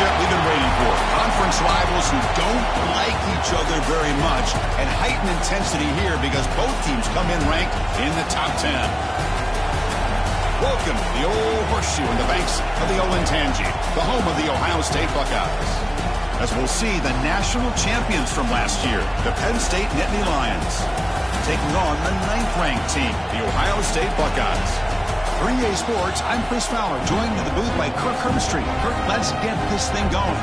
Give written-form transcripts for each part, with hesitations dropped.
matchup we've been waiting for. Conference rivals who don't like each other very much, and heightened intensity here because both teams come in ranked in the top 10. Welcome to the old horseshoe in the banks of the Olentangy, the home of the Ohio State Buckeyes. As we'll see the national champions from last year, the Penn State Nittany Lions, taking on the 9th-ranked team, the Ohio State Buckeyes. For EA Sports, I'm Chris Fowler, joined in the booth by Kirk Herbstreit. Kirk, let's get this thing going.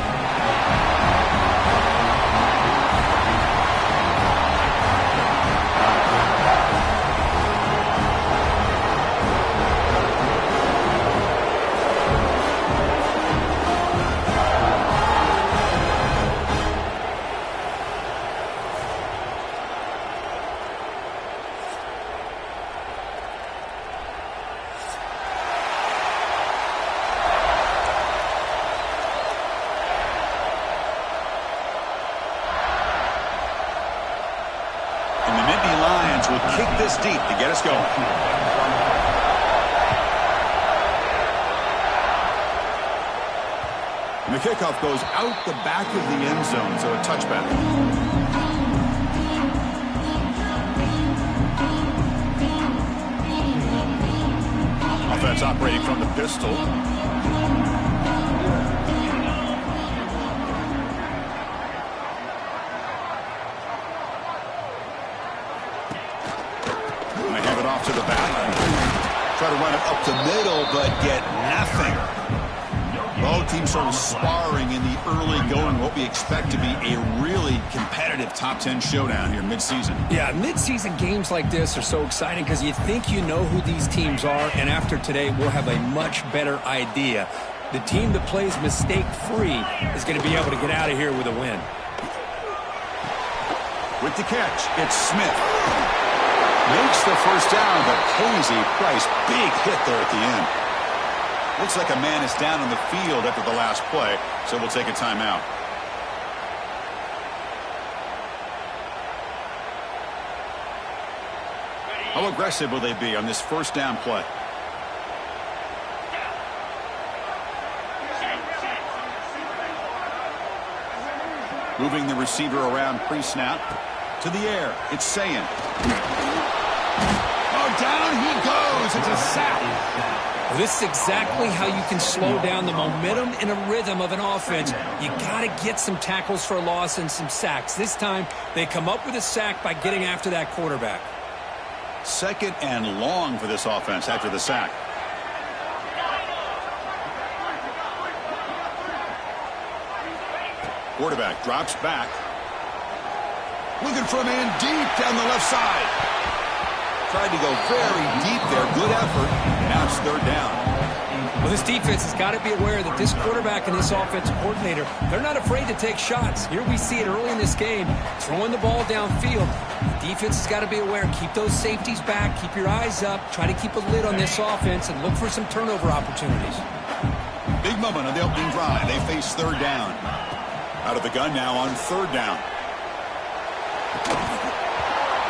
Kick this deep to get us going. And the kickoff goes out the back of the end zone, so a touchback. Offense operating from the pistol. To the back. Try to run it up the middle, but get nothing. Both teams sort of sparring in the early going. What we expect to be a really competitive top 10 showdown here mid-season. Yeah, mid-season games like this are so exciting because you think you know who these teams are, and after today, we'll have a much better idea. The team that plays mistake-free is going to be able to get out of here with a win. With the catch, it's Smith. Makes the first down, but pays a price. Big hit there at the end. Looks like a man is down on the field after the last play, so we'll take a timeout. How aggressive will they be on this first down play? Moving the receiver around pre-snap. To the air. It's Sayin. Oh, down he goes. It's a sack. Well, this is exactly how you can slow down the momentum and a rhythm of an offense. You got to get some tackles for a loss and some sacks. This time, they come up with a sack by getting after that quarterback. Second and long for this offense after the sack. Quarterback drops back. Looking for a man deep down the left side. Tried to go very deep there. Good effort. Now it's third down. Well, this defense has got to be aware that this quarterback and this offensive coordinator, they're not afraid to take shots. Here we see it early in this game, throwing the ball downfield. The defense has got to be aware. Keep those safeties back. Keep your eyes up. Try to keep a lid on this offense and look for some turnover opportunities. Big moment on the opening drive. They face third down. Out of the gun now on third down.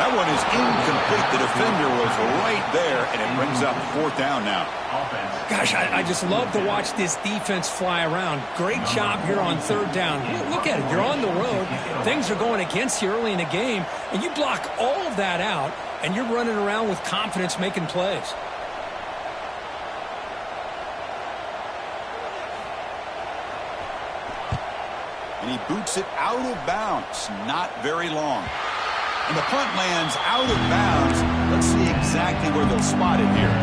That one is incomplete. The defender was right there, and it brings up fourth down now. Gosh, I just love to watch this defense fly around. Great job here on third down. Look at it. You're on the road. Things are going against you early in the game, and you block all of that out, and you're running around with confidence making plays. And he boots it out of bounds. Not very long. And the punt lands out of bounds. Let's see exactly where they'll spot it here.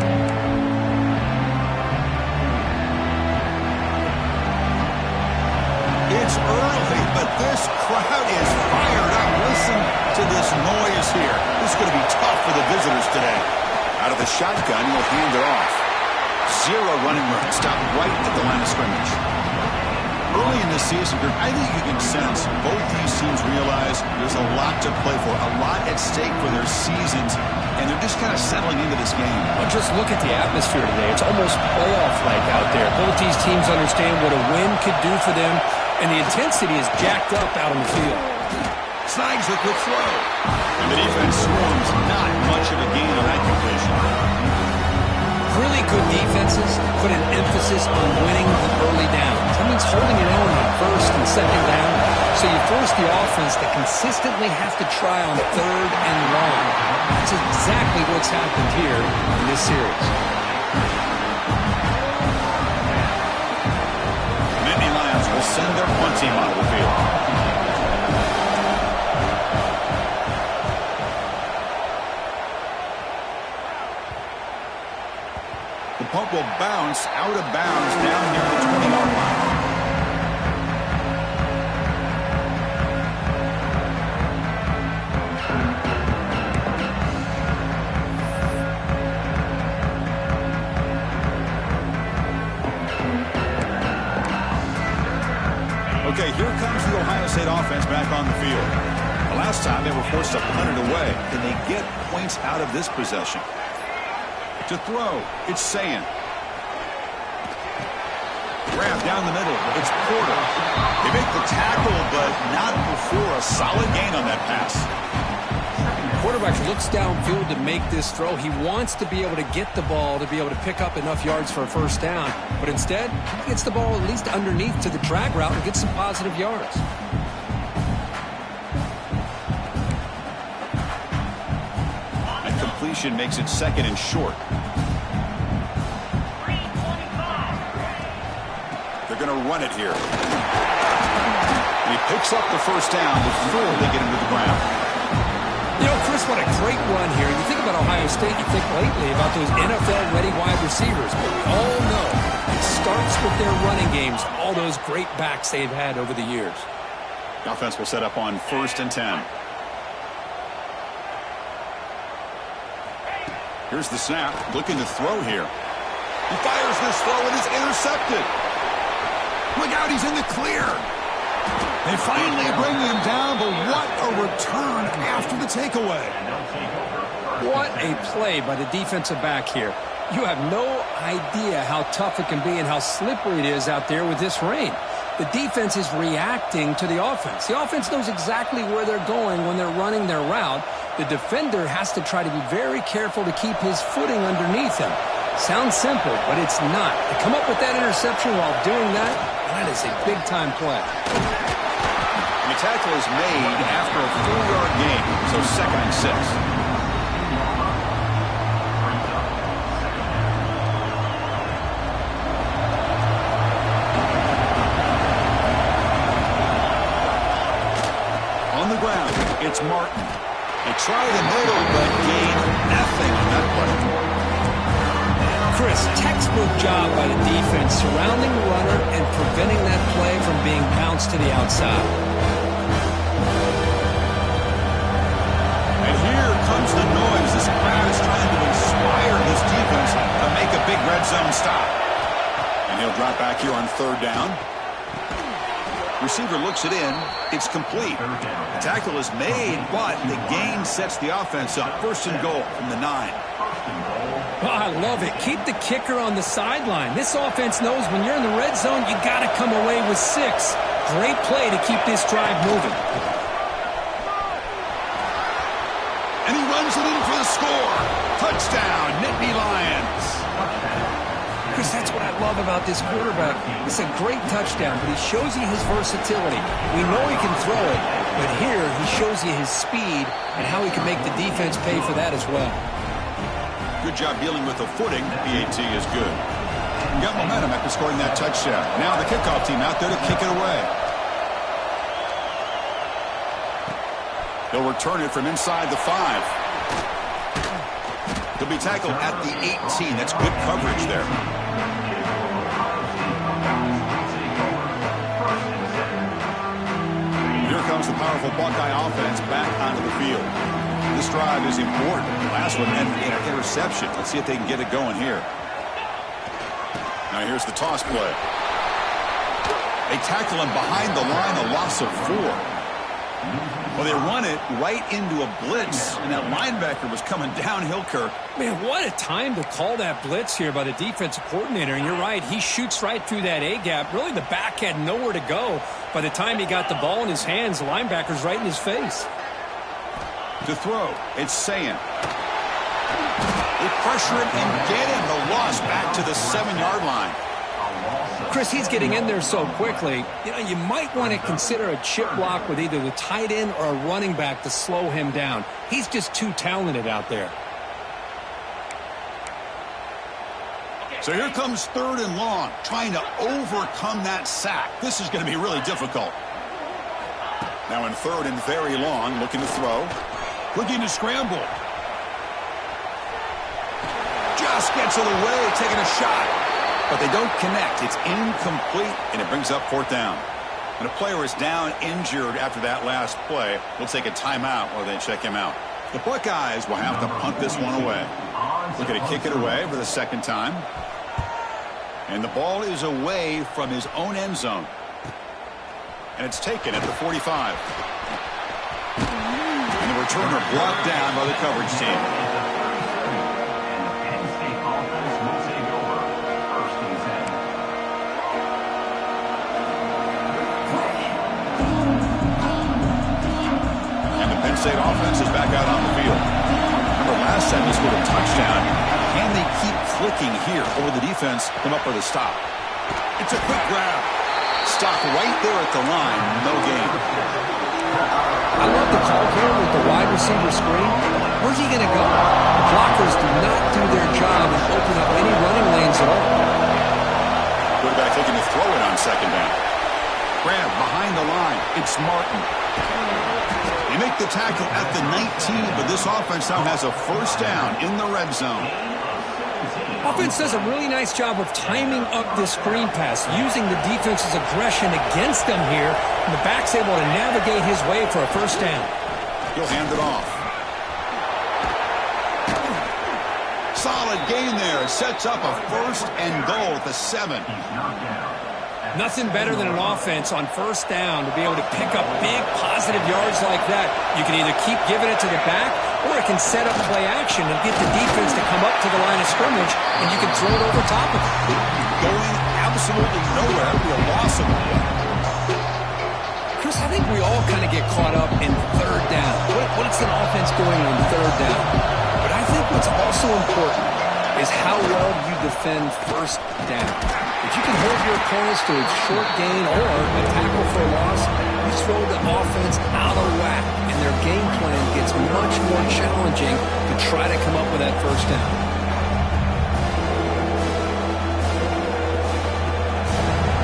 It's early, but this crowd is fired up. Listen to this noise here. This is going to be tough for the visitors today. Out of the shotgun, he'll hand it off. Zero running room. Stopped right at the line of scrimmage. Early in this season, I think you can sense both these teams realize there's a lot to play for, a lot at stake for their seasons, and they're just kind of settling into this game. Well, just look at the atmosphere today. It's almost playoff-like out there. Both these teams understand what a win could do for them, and the intensity is jacked up out on the field. Snags the quick throw. And the defense swarms. Not much of a gain on that completion. Really good defenses put an emphasis on winning the early downs. That means holding your own on first and second down. So you force the offense to consistently have to try on third and long. That's exactly what's happened here in this series. Nittany Lions will send their punt team onto the field. The punt will bounce out of bounds down near the 20-yard line. Okay, here comes the Ohio State offense back on the field. The last time they were forced to punt it away. Can they get points out of this possession? To throw, it's Sand. Grab down the middle, it's Porter. They make the tackle, but not before a solid gain on that pass. Quarterback looks downfield to make this throw. He wants to be able to get the ball to be able to pick up enough yards for a first down. But instead, he gets the ball at least underneath to the drag route and gets some positive yards. And completion makes it second and short. They're going to run it here. And he picks up the first down before they get him to the ground. You know, Chris, what a great run here. You think about Ohio State, you think lately about those NFL-ready wide receivers. But we all know it starts with their running games, all those great backs they've had over the years. The offense will set up on 1st and 10. Here's the snap, looking to throw here. He fires this throw and is intercepted. Look out, he's in the clear. They finally bring him down, but what a return after the takeaway. What a play by the defensive back here. You have no idea how tough it can be and how slippery it is out there with this rain. The defense is reacting to the offense. The offense knows exactly where they're going when they're running their route. The defender has to try to be very careful to keep his footing underneath him. Sounds simple, but it's not. To come up with that interception while doing that, that is a big-time play. The tackle is made after a 4-yard gain, so 2nd and 6. On the ground, it's Martin. They try the middle, but gain nothing on that play. Chris, textbook job by the defense surrounding the runner and preventing that play from being bounced to the outside. And here comes the noise. This crowd is trying to inspire this defense to make a big red zone stop. And he'll drop back here on 3rd down. Receiver looks it in. It's complete. The tackle is made, but the gain sets the offense up. 1st and goal from the 9. Oh, I love it. Keep the kicker on the sideline. This offense knows when you're in the red zone, you got to come away with 6. Great play to keep this drive moving. And he runs it in for the score. Touchdown, Nittany Lions. Chris, that's what I love about this quarterback. It's a great touchdown, but he shows you his versatility. We know he can throw it, but here he shows you his speed and how he can make the defense pay for that as well. Good job dealing with the footing. PAT is good. Got momentum after scoring that touchdown. Now the kickoff team out there to kick it away. They'll return it from inside the 5. He'll be tackled at the 18. That's good coverage there. Here comes the powerful Buckeye offense back onto the field. This drive is important. The last one ended in an interception. Let's see if they can get it going here. Now here's the toss play. They tackle him behind the line, a loss of 4. Well, they run it right into a blitz, and that linebacker was coming downhill, Kirk. Man, what a time to call that blitz here by the defensive coordinator. And you're right, he shoots right through that A-gap. Really, the back had nowhere to go. By the time he got the ball in his hands, the linebacker's right in his face. To throw, it's Sand. They pressure him and get him. The loss back to the 7-yard line. Chris, he's getting in there so quickly. You know, you might want to consider a chip block with either the tight end or a running back to slow him down. He's just too talented out there. So here comes 3rd and long, trying to overcome that sack. This is going to be really difficult. Now in 3rd and very long, looking to throw. Looking to scramble. Just gets it away, taking a shot. But they don't connect. It's incomplete, and it brings up 4th down. And a player is down injured after that last play. We'll take a timeout while they check him out. The Buckeyes will have to punt this one away. Looking to kick it away for the 2nd time. And the ball is away from his own end zone. And it's taken at the 45. And the returner brought down by the coverage team. And the Penn State offense is back out on the field. Remember last time they scored a touchdown. Can they keep clicking here over the defense? Come up with a stop. It's a quick grab. Stop right there at the line. No gain. I love the call here with the wide receiver screen. Where's he going to go? The blockers do not do their job and open up any running lanes at all. Quarterback looking to throw it on 2nd down. Grab behind the line. It's Martin. They make the tackle at the 19, but this offense now has a 1st down in the red zone. Offense does a really nice job of timing up this screen pass, using the defense's aggression against them here, and the back's able to navigate his way for a 1st down. He'll hand it off. Solid gain there. Sets up a 1st and goal at the 7. Nothing better than an offense on 1st down to be able to pick up big positive yards like that. You can either keep giving it to the back, or it can set up play action and get the defense to come up to the line of scrimmage, and you can throw it over top of it. Going absolutely nowhere. It'll be a loss of it. Chris, I think we all kind of get caught up in 3rd down. What's an offense doing on 3rd down? But I think what's also important is how well you defend 1st down. If you can hold your opponents to a short gain or a tackle for a loss, you throw the offense out of whack, and their game plan gets much more challenging to try to come up with that 1st down.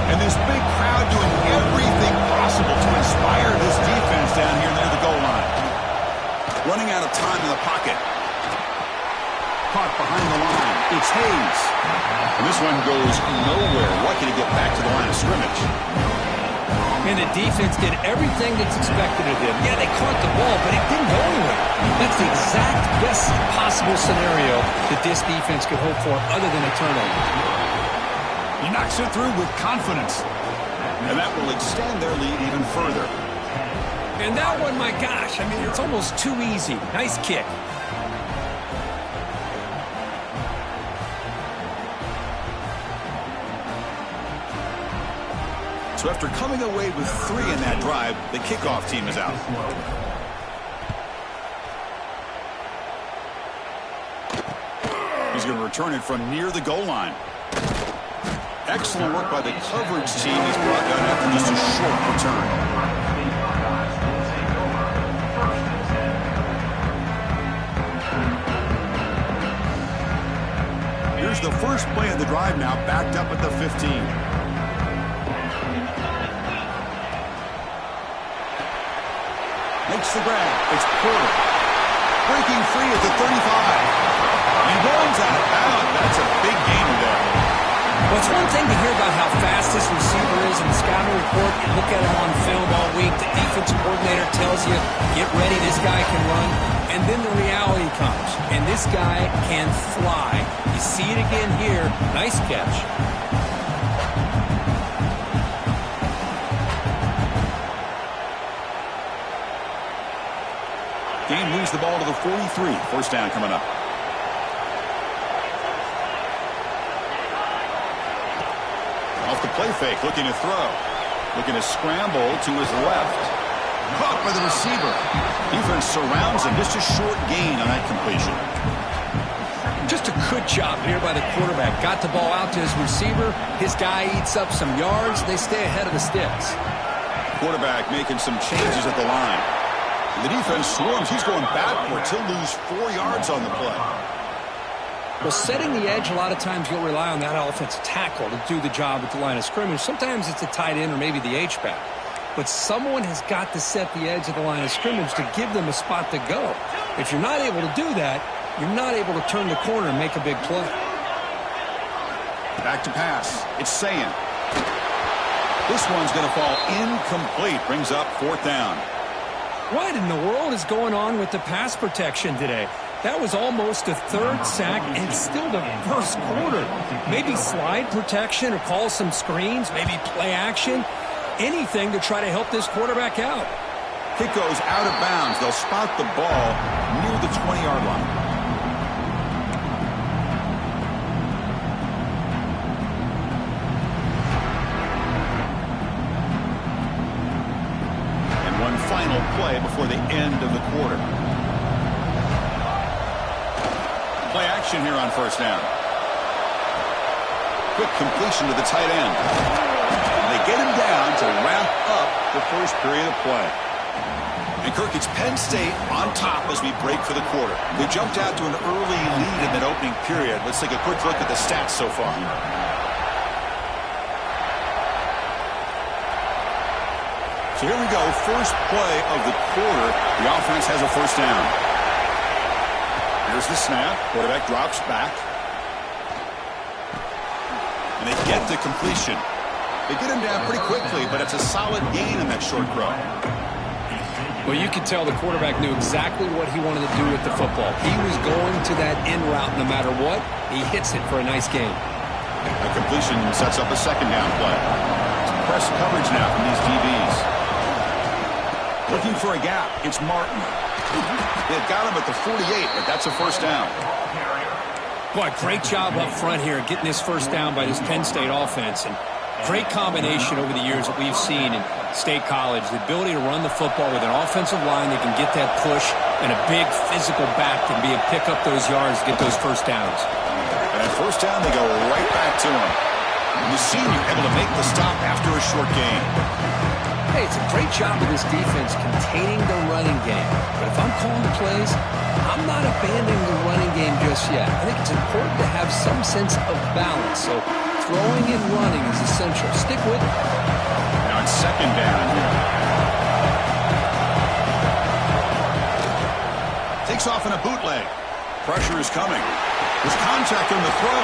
And this big crowd doing everything possible to inspire this defense down here near the goal line. Running out of time in the pocket. Caught behind the line. It's Hayes. And this one goes nowhere. Lucky to get back to the line of scrimmage. And the defense did everything that's expected of them. Yeah, they caught the ball, but it didn't go anywhere. That's the exact best possible scenario that this defense could hope for other than a turnover. He knocks it through with confidence. And that will extend their lead even further. And that one, my gosh, I mean, it's almost too easy. Nice kick. So after coming away with 3 in that drive, the kickoff team is out. He's going to return it from near the goal line. Excellent work by the coverage team. He's brought down after just a short return. Here's the first play of the drive now, backed up at the 15. Makes the grab. It's Porter. Breaking free at the 35. He runs out of bounds. That's a big gain there. Well, it's one thing to hear about how fast this receiver is in the scouting report. You look at him on film all week. The defensive coordinator tells you, get ready, this guy can run. And then the reality comes. And this guy can fly. You see it again here. Nice catch. Game moves the ball to the 43. 1st down coming up. Off the play fake, looking to throw. Looking to scramble to his left. Caught by the receiver. Defense surrounds him. Just a short gain on that completion. Just a good Great job here by the quarterback. Got the ball out to his receiver. His guy eats up some yards. They stay ahead of the sticks. Quarterback making some changes at the line. The defense swarms. He's going backwards. He'll lose 4 yards on the play. Well, setting the edge, a lot of times you'll rely on that offensive tackle to do the job at the line of scrimmage. Sometimes it's a tight end or maybe the H-back. But someone has got to set the edge of the line of scrimmage to give them a spot to go. If you're not able to do that, you're not able to turn the corner and make a big play. Back to pass. It's Sayin. This one's going to fall incomplete. Brings up 4th down. What in the world is going on with the pass protection today? That was almost a 3rd sack and still the 1st quarter. Maybe slide protection or call some screens, maybe play action. Anything to try to help this quarterback out. Kick goes out of bounds. They'll spot the ball near the 20-yard line. And one final play before the end of the quarter. Play action here on 1st down. Quick completion to the tight end. And they get him down to wrap up the 1st period of play. And Kirk, it's Penn State on top as we break for the quarter. We jumped out to an early lead in that opening period. Let's take a quick look at the stats so far. So here we go. First play of the quarter. The offense has a 1st down. Here's the snap. Quarterback drops back. And they get the completion. They get him down pretty quickly, but it's a solid gain in that short throw. Well, you could tell the quarterback knew exactly what he wanted to do with the football. He was going to that in route no matter what. He hits it for a nice gain. A completion sets up a 2nd down play. Press coverage now from these DBs. Looking for a gap. It's Martin. They've got him at the 48, but that's a 1st down. Boy, great job up front here getting this 1st down by this Penn State offense. And great combination over the years that we've seen in State College. The ability to run the football with an offensive line that can get that push and a big physical back and be able to pick up those yards to get those 1st downs. And at 1st down, they go right back to him. And the senior able to make the stop after a short gain. Hey, it's a great job of this defense containing the running game. But if I'm calling the plays, I'm not abandoning the running game just yet. I think it's important to have some sense of balance. So throwing and running is essential. Stick with it. Now it's 2nd down here. Takes off in a bootleg. Pressure is coming. There's contact on the throw.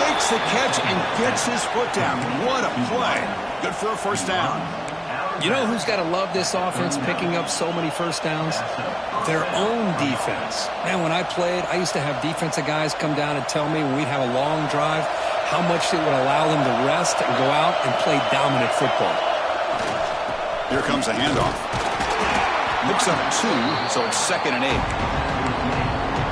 Makes the catch and gets his foot down. What a play. Good for a 1st down. You know who's got to love this offense picking up so many 1st downs? Their own defense. Man, when I played, I used to have defensive guys come down and tell me when we'd have a long drive how much it would allow them to rest and go out and play dominant football. Here comes a handoff. Mix up 2, so it's 2nd and 8.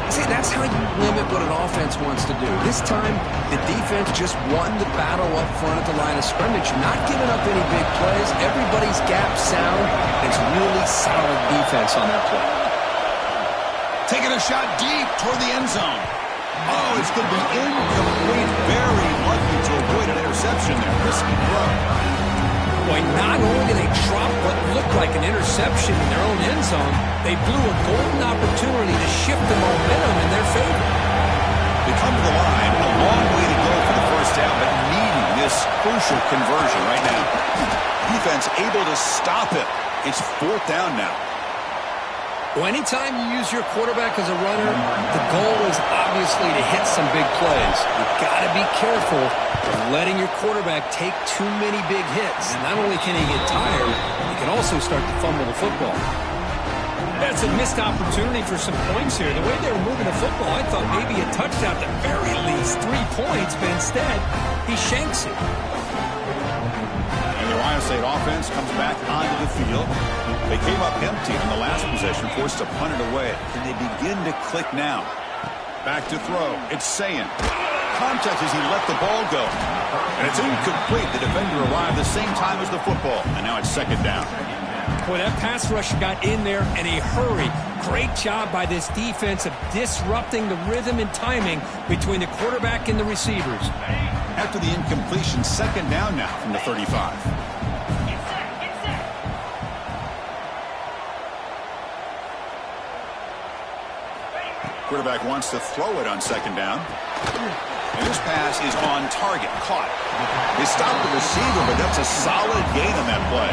See, that's how you limit what an offense wants to do. This time, the defense just won the battle up front at the line of scrimmage, not giving up any big plays. Everybody's gap sound. It's really solid defense on that play. Taking a shot deep toward the end zone. Oh, it's going to be incomplete. Very lucky to avoid an interception there. Risky throw. Boy, not only did they drop what looked like an interception in their own end zone, they blew a golden opportunity to shift the momentum in their favor. They come to the line, a long way to go for the 1st down, but needing this crucial conversion right now. Defense able to stop it. It's 4th down now. Well, anytime you use your quarterback as a runner, the goal is obviously to hit some big plays. You've got to be careful of letting your quarterback take too many big hits. Not only can he get tired, he can also start to fumble the football. That's a missed opportunity for some points here. The way they were moving the football, I thought maybe a touchdown at the very least, 3 points, but instead, he shanks it. And the Ohio State offense comes back onto the field. They came up empty on the last possession, forced to punt it away. And they begin to click now. Back to throw. It's Sayin. Contact as he let the ball go. And it's incomplete. The defender arrived the same time as the football. And now it's 2nd down. Boy, that pass rush got in there in a hurry. Great job by this defense of disrupting the rhythm and timing between the quarterback and the receivers. After the incompletion, second down now from the 35. Quarterback wants to throw it on second down. And this pass is on target. Caught. They stopped the receiver, but that's a solid gain on that play.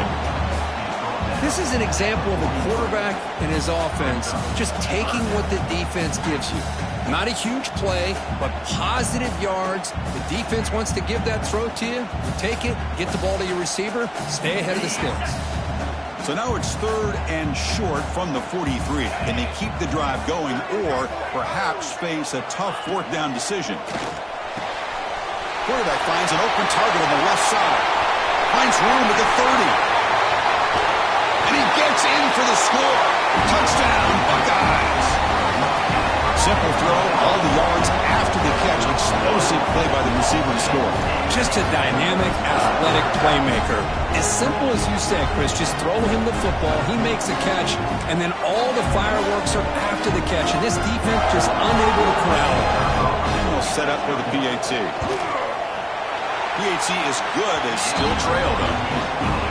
This is an example of a quarterback and his offense just taking what the defense gives you. Not a huge play, but positive yards. The defense wants to give that throw to you. You take it, get the ball to your receiver, stay ahead of the sticks. So now it's third and short from the 43. Can they keep the drive going or perhaps face a tough fourth down decision? Quarterback finds an open target on the left side. Finds room at the 30. And he gets in for the score. Touchdown, Buckeyes. Simple throw, all the yards after the catch. Explosive play by the receiver to score. Just a dynamic, athletic playmaker. As simple as you said, Chris, just throw him the football, he makes a catch, and then all the fireworks are after the catch. And this defense just unable to corral it. And we'll set up for the PAT. PAT is good, they still trail though.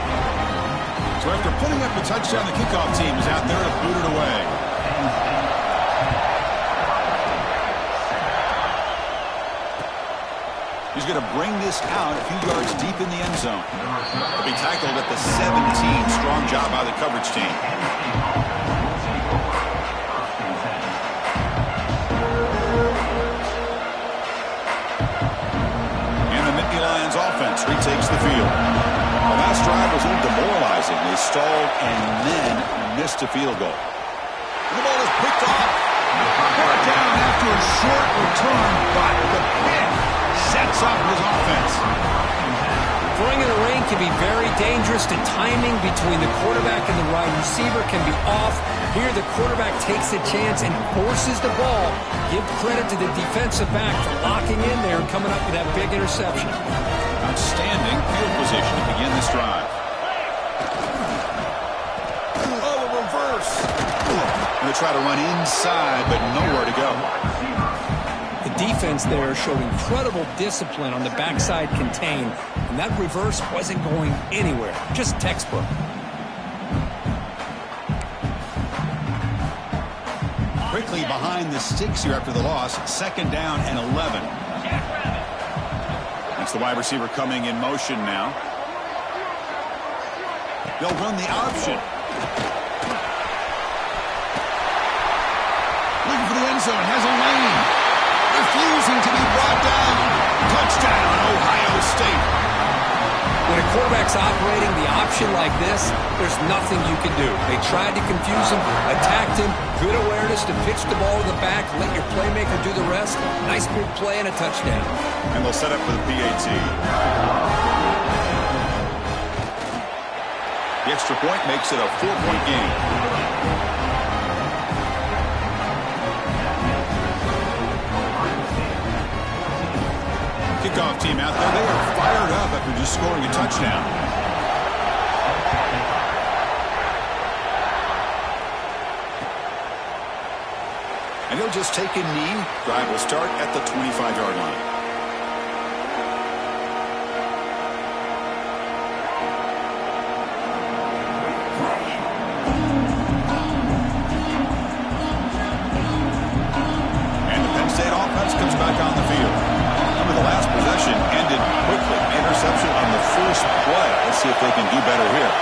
So after putting up a touchdown, the kickoff team is out there to boot it away. He's going to bring this out a few yards deep in the end zone. He'll be tackled at the 17. Strong job by the coverage team. And the Nittany Lions offense retakes the field. The last drive was a little demoralizing. They stalled and then missed a field goal. And the ball is picked off. Brought down after a short return, but the pick sets up his offense. Throwing in the rain can be very dangerous. The timing between the quarterback and the wide receiver can be off. Here the quarterback takes a chance and forces the ball. Give credit to the defensive back for locking in there and coming up with that big interception. Outstanding field position to begin this drive. Oh, a reverse. Going to try to run inside, but nowhere to go. The defense there showed incredible discipline on the backside contain, and that reverse wasn't going anywhere. Just textbook. Quickly behind the sticks here after the loss. Second down and 11. That's the wide receiver coming in motion now. They'll run the option. Looking for the end zone. Has a lane. Refusing to be brought down. Touchdown, Ohio State. When a quarterback's operating the option like this, there's nothing you can do. They tried to confuse him, attacked him, good awareness to pitch the ball to the back, let your playmaker do the rest. Nice big play and a touchdown. And they'll set up for the PAT. The extra point makes it a 4-point game. Kickoff team out there. They are fired up after just scoring a touchdown. And he'll just take a knee. Drive will start at the 25-yard line. And the Penn State offense comes back on the field. The last possession ended quickly. Interception on the first play. Let's see if they can do better here.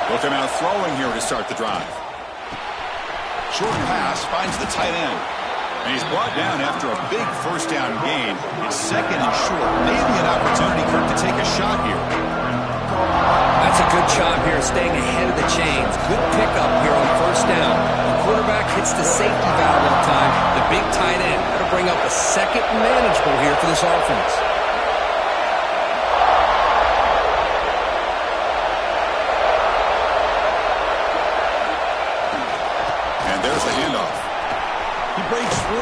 They'll come out throwing here to start the drive. Short pass finds the tight end. And he's brought down after a big first down gain. It's second and short. Maybe an opportunity, Kirk, to take a shot here. That's a good job here, staying ahead of the chains. Good pickup here on first down. The quarterback hits the safety valve on time. The big tight end got to bring up a second manageable here for this offense. And there's the handoff. He breaks free.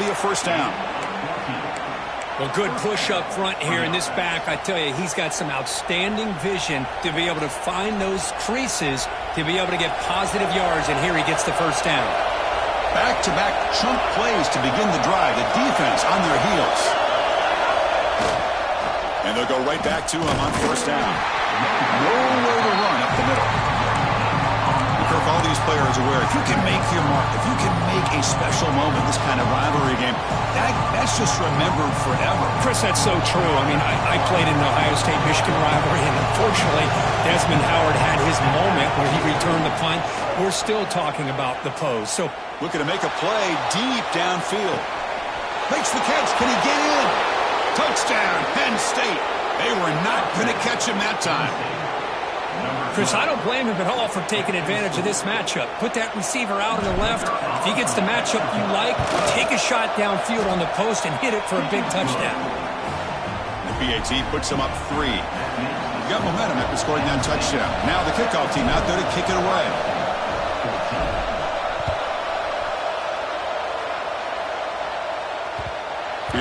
be a first down. Well, good push up front here in this back. I tell you, he's got some outstanding vision to be able to find those creases, to be able to get positive yards, and here he gets the first down. Back-to-back chunk plays to begin the drive. The defense on their heels. And they'll go right back to him on first down. Nowhere to run up the middle. Kirk, all these players are aware, if you can make your mark, if you can make a special moment, this kind of rivalry game, that's just remembered forever. Chris, that's so true. I mean, I played in the Ohio State-Michigan rivalry, and unfortunately, Desmond Howard had his moment where he returned the punt. We're still talking about the pose. So, looking to make a play deep downfield. Makes the catch. Can he get in? Touchdown, Penn State. They were not going to catch him that time. Chris, I don't blame him at all for taking advantage of this matchup. Put that receiver out on the left. If he gets the matchup you like, take a shot downfield on the post and hit it for a big touchdown. The PAT puts him up 3. You got momentum after scoring that touchdown. Now the kickoff team out there to kick it away.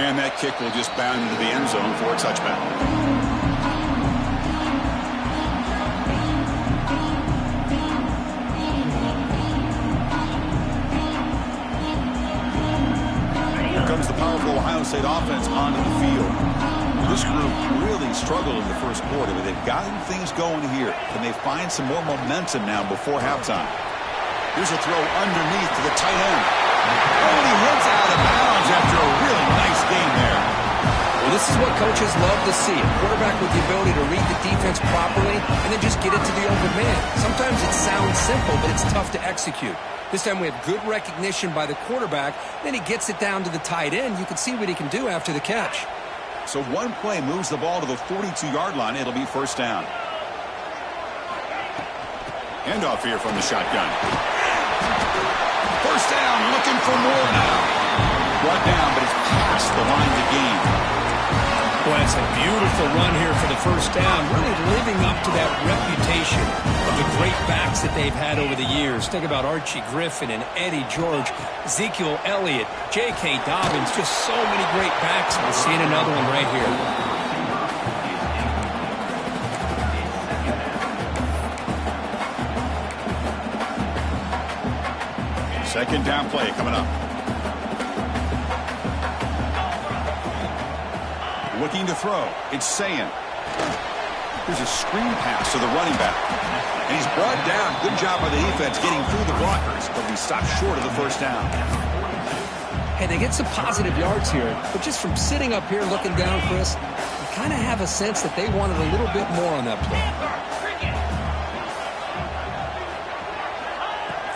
And that kick will just bound into the end zone for a touchback. Comes the powerful Ohio State offense onto the field. This group really struggled in the first quarter, but they've gotten things going here. Can they find some more momentum now before halftime? Here's a throw underneath to the tight end. Oh, and he heads out of bounds after a really nice game there. Well, this is what coaches love to see. A quarterback with the ability to read the defense properly and then just get it to the open man. Sometimes it sounds simple, but it's tough to execute. This time we have good recognition by the quarterback. Then he gets it down to the tight end. You can see what he can do after the catch. So one play moves the ball to the 42-yard line. It'll be first down. Handoff here from the shotgun. First down, looking for more now. Brought down, but it's past the line to gain. Boy, it's a beautiful run here for the first down, really living up to that reputation of the great backs that they've had over the years. Think about Archie Griffin and Eddie George, Ezekiel Elliott, J.K. Dobbins, just so many great backs. We're seeing another one right here. Second down play coming up. Looking to throw. It's Sayin. There's a screen pass to the running back. And he's brought down. Good job by the defense getting through the blockers, but we stopped short of the first down. Hey, they get some positive yards here, but just from sitting up here looking down, Chris, you kind of have a sense that they wanted a little bit more on that play.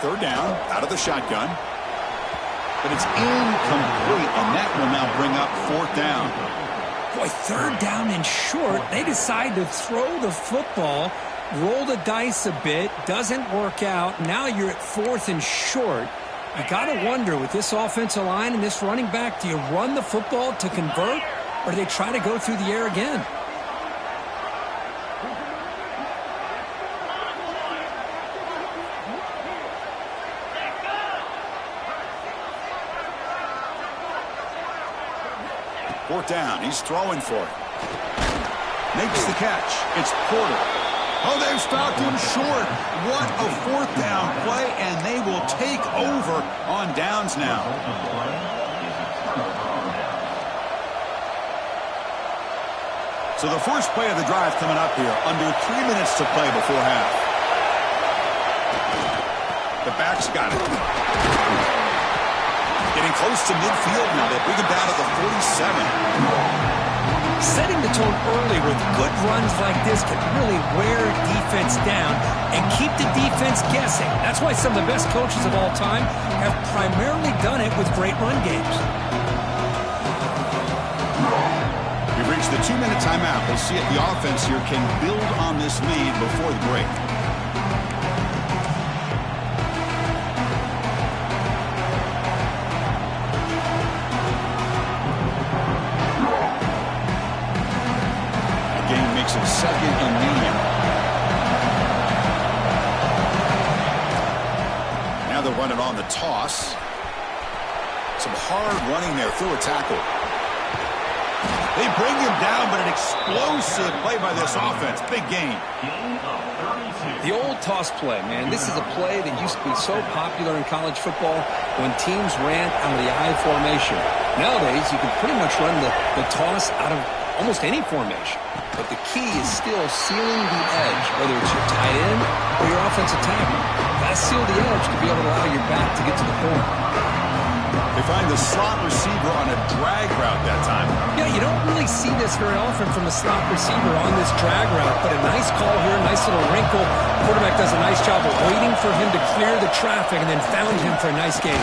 Third down, out of the shotgun. But it's incomplete, and that will now bring up fourth down. Boy, third down and short. They decide to throw the football, roll the dice a bit, doesn't work out. Now you're at fourth and short. You got to wonder, with this offensive line and this running back, do you run the football to convert, or do they try to go through the air again? Fourth down. He's throwing for it. Makes the catch. It's Porter. Oh, they've stopped him short. What a fourth down play, and they will take over on downs now. So the first play of the drive coming up here. Under 3 minutes to play before half. The back's got it. Getting close to midfield now. They bring him down to the 47. Setting the tone early with good runs like this can really wear defense down and keep the defense guessing. That's why some of the best coaches of all time have primarily done it with great run games. We've reached the 2-minute timeout. We'll see if the offense here can build on this lead before the break. Second and medium. Now they'll run it on the toss. Some hard running there through a tackle. They bring him down, but an explosive play by this offense. Big gain. The old toss play, man. This is a play that used to be so popular in college football when teams ran out of the I formation. Nowadays, you can pretty much run the toss out of almost any formation. But the key is still sealing the edge, whether it's your tight end or your offensive tackle. Gotta seal the edge to be able to allow your back to get to the corner. They find the slot receiver on a drag route that time. Yeah, you don't really see this very often from a slot receiver on this drag route, but a nice call here, nice little wrinkle. The quarterback does a nice job of waiting for him to clear the traffic and then found him for a nice gain.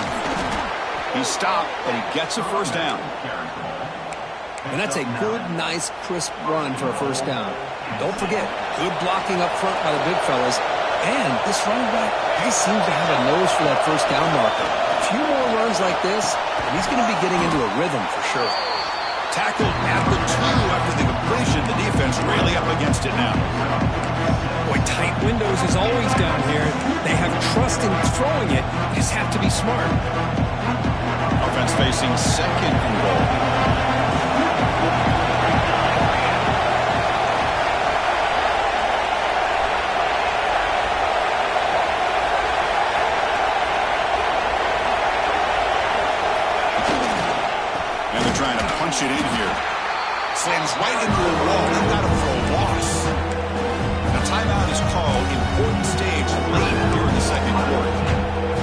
He stopped, but he gets a first down. And that's a good, nice, crisp run for a first down. Don't forget, good blocking up front by the big fellas. And this running back, he seems to have a nose for that first down marker. A few more runs like this, and he's going to be getting into a rhythm for sure. Tackled at the 2 after the completion. The defense really up against it now. Boy, tight windows is always down here. They have trust in throwing it. You just have to be smart. Offense facing second and goal. And they're trying to punch it in here. Slams right into a wall. They've got him for a loss. A timeout is called. Important stage late here in the second quarter.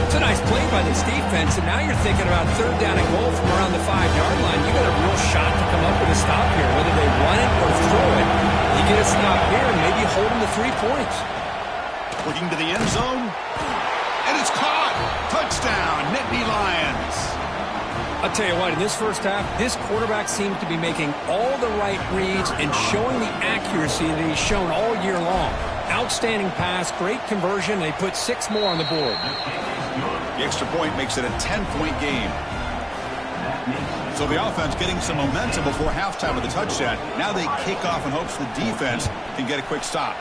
It's a nice play by this defense, and now you're thinking about third down and goal from around the 5-yard line. You got a real shot to come up with a stop here, whether they run it or throw it. You get a stop here and maybe hold them to 3 points. Looking to the end zone. And it's caught. Touchdown, Nittany Lions. I'll tell you what, in this first half, this quarterback seems to be making all the right reads and showing the accuracy that he's shown all year long. Outstanding pass, great conversion. They put 6 more on the board. The extra point makes it a 10-point game. So the offense getting some momentum before halftime with a touchdown. Now they kick off in hopes the defense can get a quick stop.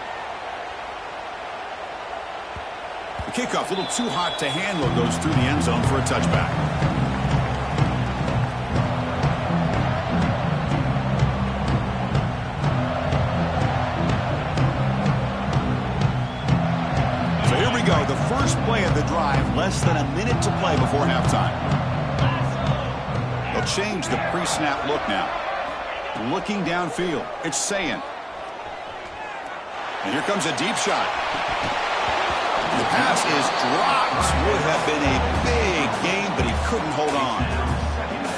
The kickoff, a little too hot to handle, goes through the end zone for a touchback. Go. The first play of the drive, less than a minute to play before halftime. They'll change the pre-snap look now. Looking downfield. It's Sayin. And here comes a deep shot. The pass is dropped. Would have been a big game, but he couldn't hold on.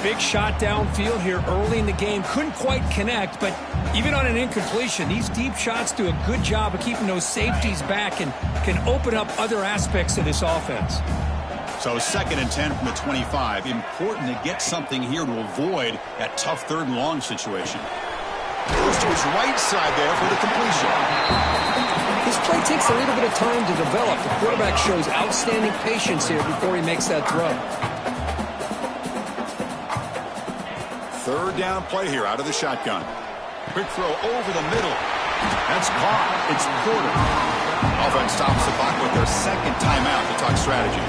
Big shot downfield here early in the game. Couldn't quite connect, but even on an incompletion, these deep shots do a good job of keeping those safeties back and can open up other aspects of this offense. So 2nd and 10 from the 25. Important to get something here to avoid that tough 3rd and long situation. Goes to his right side there for the completion. This play takes a little bit of time to develop. The quarterback shows outstanding patience here before he makes that throw. 3rd down play here out of the shotgun. Quick throw over the middle. That's caught. It's Porter. Offense stops the clock with their 2nd timeout to talk strategy.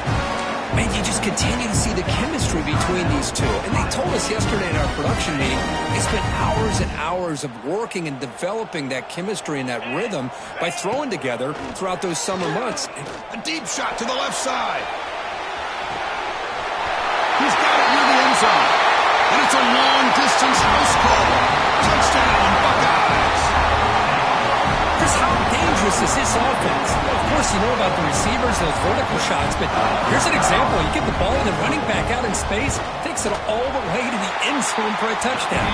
Man, you just continue to see the chemistry between these two. And they told us yesterday in our production meeting, they spent hours and hours of working and developing that chemistry and that rhythm by throwing together throughout those summer months. A deep shot to the left side. He's got it near the end zone. And it's a long-distance house call. Touchdown, Buckeyes. Chris, how dangerous is this offense? Well, of course, you know about the receivers, those vertical shots, but here's an example. You get the ball and the running back out in space, takes it all the way to the end zone for a touchdown.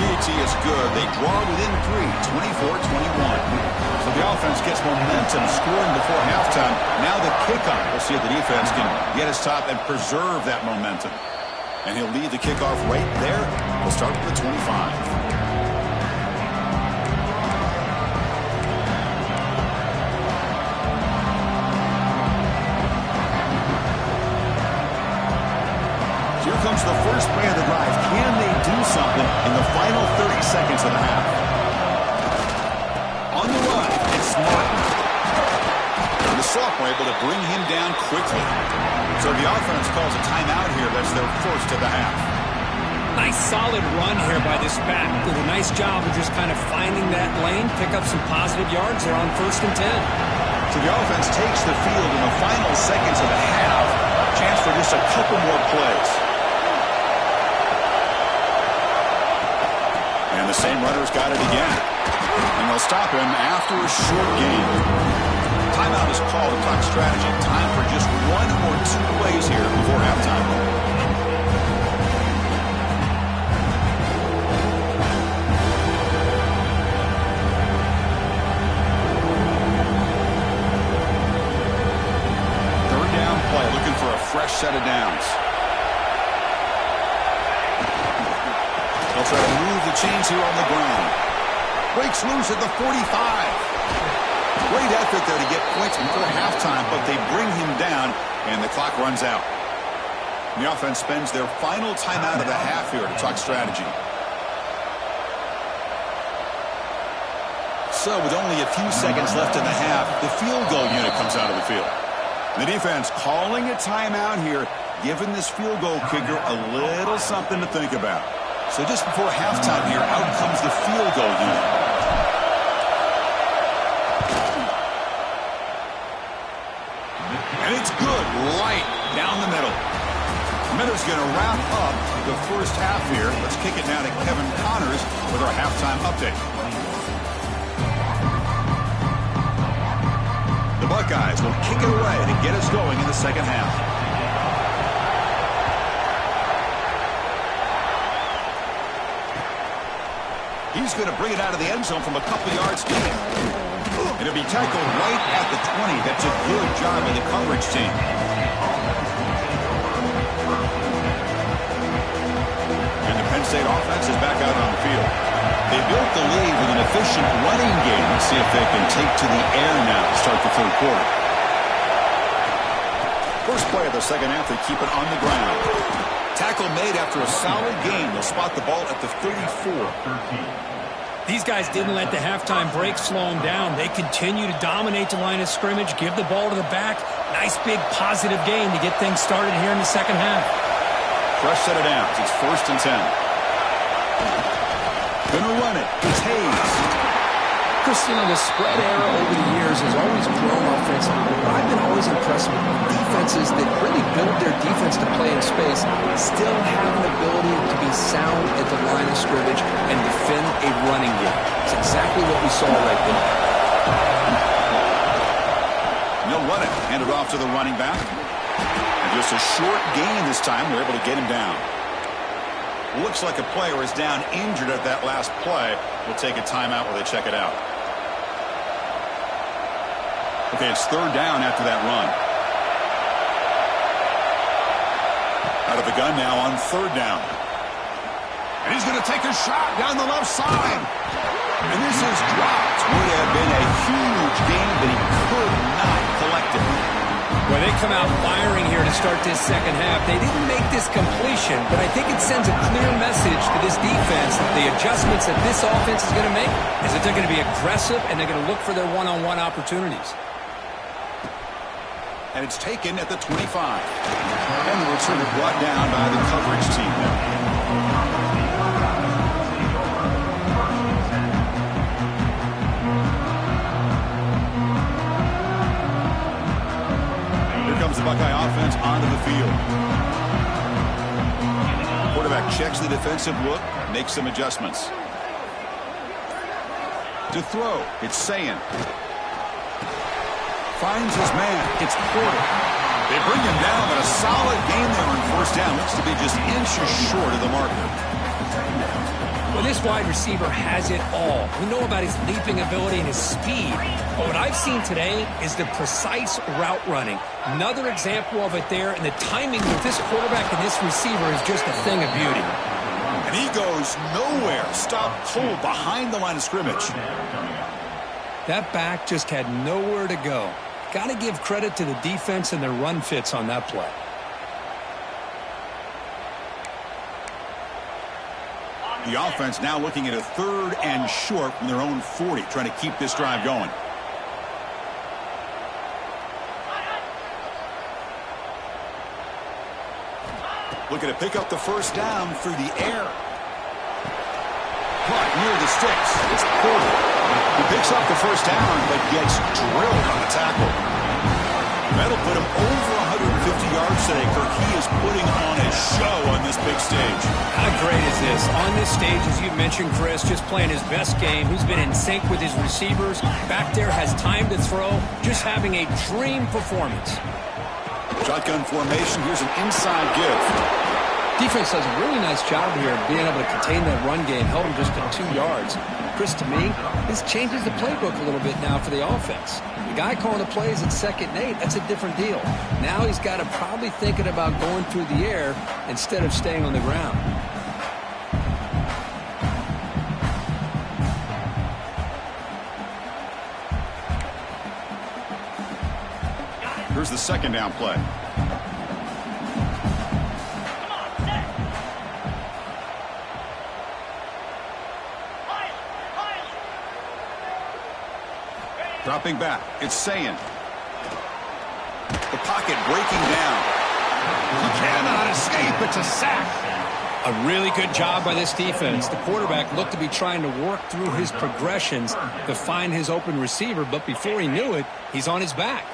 PAT is good. They draw within 3, 24-21. So the offense gets momentum scoring before halftime. Now the kickoff. We'll see if the defense can get his top and preserve that momentum. And he'll lead the kickoff right there. We'll start with the 25. Here comes the first play of the drive. Can they do something in the final 30 seconds of the half? On the run, it's Martin. The off, we're able to bring him down quickly. So the offense calls a timeout here. That's their first of the half. Nice solid run here by this back. Did a nice job of just kind of finding that lane, pick up some positive yards. They're on 1st and 10. So the offense takes the field in the final seconds of the half. Chance for just a couple more plays. And the same runner's got it again. And they'll stop him after a short gain. Timeout is called to talk strategy. Time for just 1 or 2 plays here before halftime. Looking for a fresh set of downs. They'll try to move the chains here on the ground. Breaks loose at the 45. Great effort there to get points before halftime, but they bring him down, and the clock runs out. The offense spends their final timeout of the half here to talk strategy. So with only a few seconds left in the half, the field goal unit comes out of the field. The defense calling a timeout here, giving this field goal kicker a little something to think about. So just before halftime here, out comes the field goal unit. And it's good, right down the middle. Miller's going to wrap up the first half here. Let's kick it now to Kevin Connors with our halftime update. The Buckeyes will kick it away to get us going in the second half. He's going to bring it out of the end zone from a couple yards deep. It'll be tackled right at the 20. That's a good job of the coverage team. And the Penn State offense is back out on the field. They built the lead with an efficient running game. Let's see if they can take to the air now to start the third quarter. First play of the second half, they keep it on the ground. Tackle made after a solid gain. They'll spot the ball at the 34. These guys didn't let the halftime break slow them down. They continue to dominate the line of scrimmage, give the ball to the back. Nice big positive gain to get things started here in the second half. Fresh set of downs. It's 1st and 10. Gonna run it. It's Hayes. Chris, the spread era over the years has always grown offensively, but I've been always impressed with defenses that really build their defense to play in space, still have an ability to be sound at the line of scrimmage and defend a running game. It's exactly what we saw right there. And they'll run it. Hand it off to the running back. And just a short gain this time. They're able to get him down. Looks like a player is down injured at that last play. We'll take a timeout while they check it out. Okay, it's 3rd down after that run. Out of the gun now on 3rd down. And he's going to take a shot down the left side. And this is dropped. Would have been a huge gain, but he could not collect it. Well, they come out firing here to start this second half. They didn't make this completion, but I think it sends a clear message to this defense that the adjustments that this offense is going to make is that they're going to be aggressive and they're going to look for their one-on-one opportunities. And it's taken at the 25. And the return brought down by the coverage team. The Buckeye offense onto the field. Quarterback checks the defensive look, makes some adjustments. To throw, it's Sayin. Finds his man, it's Porter. They bring him down, but a solid gain there on 1st down. Looks to be just inches short of the marker. Well, this wide receiver has it all. We know about his leaping ability and his speed. But what I've seen today is the precise route running. Another example of it there, and the timing with this quarterback and this receiver is just a thing of beauty. And he goes nowhere. Stopped cold behind the line of scrimmage. That back just had nowhere to go. Got to give credit to the defense and their run fits on that play. The offense now looking at a 3rd and short from their own 40, trying to keep this drive going. Looking to pick up the first down through the air. Caught near the sticks. It's Porter. He picks up the first down, but gets drilled on the tackle. That'll put him over 150 yards today, Kirk. He is putting on a show on this big stage. How great is this? On this stage, as you mentioned, Chris, just playing his best game. He's been in sync with his receivers. Back there, has time to throw. Just having a dream performance. Shotgun formation. Here's an inside give. Defense does a really nice job here of being able to contain that run game. Held him just to 2 yards. Chris, to me, this changes the playbook a little bit now for the offense. The guy calling the plays at 2nd and 8, that's a different deal. Now he's got to probably thinking about going through the air instead of staying on the ground. Here's the 2nd down play. Dropping back, it's Sayin. The pocket breaking down. He cannot escape, it's a sack. A really good job by this defense. The quarterback looked to be trying to work through his progressions to find his open receiver, but before he knew it, he's on his back.